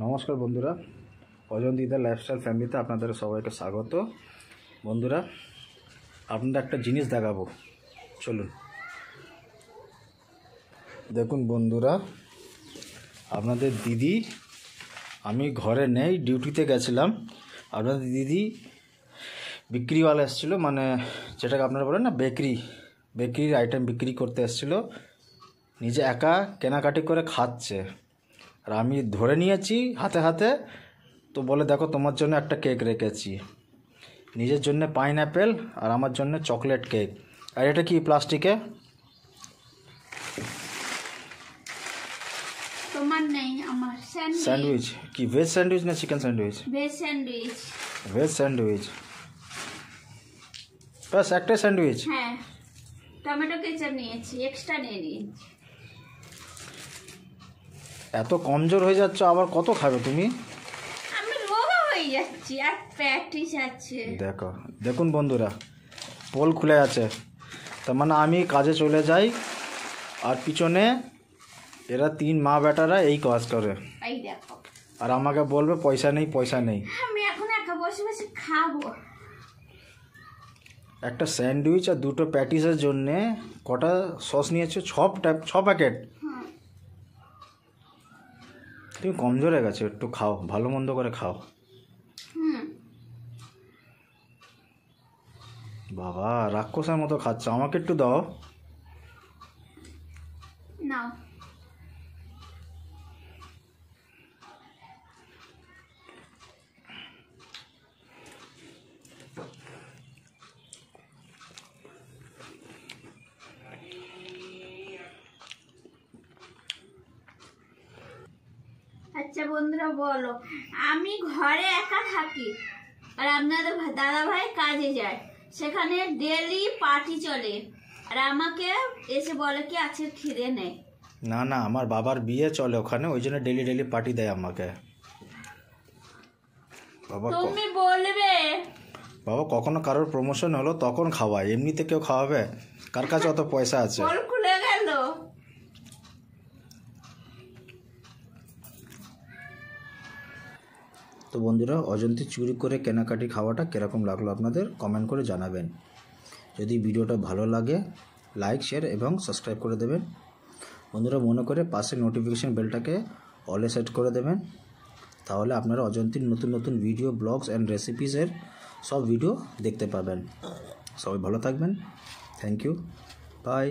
নমস্কার বন্ধুরা, অজন্তিদা লাইফস্টাইল ফ্যামিলিতে আপনাদের সবাইকে স্বাগত। বন্ধুরা, আপনাদের একটা জিনিস দেখাবো, চলুন দেখুন। বন্ধুরা, আপনাদের দিদি, আমি ঘরে নেই, ডিউটিতে গেছিলাম। আপনাদের দিদি বিক্রিওয়ালা এসেছিলো, মানে যেটাকে আপনারা বলেন না বেকরির আইটেম বিক্রি করতে এসেছিলো। নিজে একা কেনাকাটি করে খাচ্ছে, আর আমি ধরে নিয়েছি হাতে হাতে। তো বলে, দেখো তোমার জন্য একটা কেক রেখেছি, নিজের জন্য পাইনঅ্যাপেল আর আমার জন্য চকলেট কেক। আর এটা কি প্লাস্টিকে? তোমার নেই, আমার স্যান্ডউইচ। কি ভেজ স্যান্ডউইচ না chicken sandwich? Veg sandwich. Veg sandwich, বাস একটাই স্যান্ডউইচ? হ্যাঁ, টমেটো কেচাপ নিয়েছি, এক্সট্রা নিয়ে নিয়েছি। এত কমজোর হয়ে যাচ্ছ, আবার কত খাবে তুমি? আমি রোগা হয়ে যাচ্ছি, আর প্র্যাকটিস আছে। দেখুন বন্ধুরা, পোল খুলে আছে, তার মানে আমি কাজে চলে যাই আর পিছনে এরা তিন মা বেটারা এই কাজ করে। এই দেখো, আর আমাকে বলবে পয়সা নেই পয়সা নেই। আমি এখন একা বসে বসে খাবো। একটা স্যান্ডউইচ আর দুটো প্যাটিসের জন্যে কটা সস নিয়েছো? ছ প্যাকেট। তুমি কমজোর হয়ে গেছো, একটু খাও, ভালো মন্দ করে খাও। বাবা, রাক্ষসের মতো খাচ্ছ, আমাকে একটু দাও। নাও। আচ্ছা বন্ধুরা, বলো, আমি ঘরে একা থাকি আর আপনাদের দাদা ভাই কাজে যায়, সেখানে ডেলি পার্টি চলে, আর আমাকে এসে বলে কি আজকে খিদে নেই। না না, আমার বাবার বিয়ে চলে ওখানে, ওই জন্য ডেলি ডেলি পার্টি দেয় আমাকে। বাবা, তুমি বলবে বাবা কখনো কারোর প্রমোশন হলো তখন খাওয়ায়, এমনিতে কেউ খাওয়াবে? কার কাছে অত পয়সা আছে? ফল খুলে গেল। তো বন্ধুরা, অজন্তি চুরি করে কেনাকাটি খাওয়াটা কীরকম লাগলো আপনাদের কমেন্ট করে জানাবেন। যদি ভিডিওটা ভালো লাগে লাইক শেয়ার এবং সাবস্ক্রাইব করে দেবেন। বন্ধুরা, মনে করে পাশে নোটিফিকেশান বেলটাকে অলে সেট করে দেবেন, তাহলে আপনারা অজন্তির নতুন নতুন ভিডিও, ব্লগস অ্যান্ড রেসিপিসের সব ভিডিও দেখতে পাবেন। সবাই ভালো থাকবেন। Thank you, by.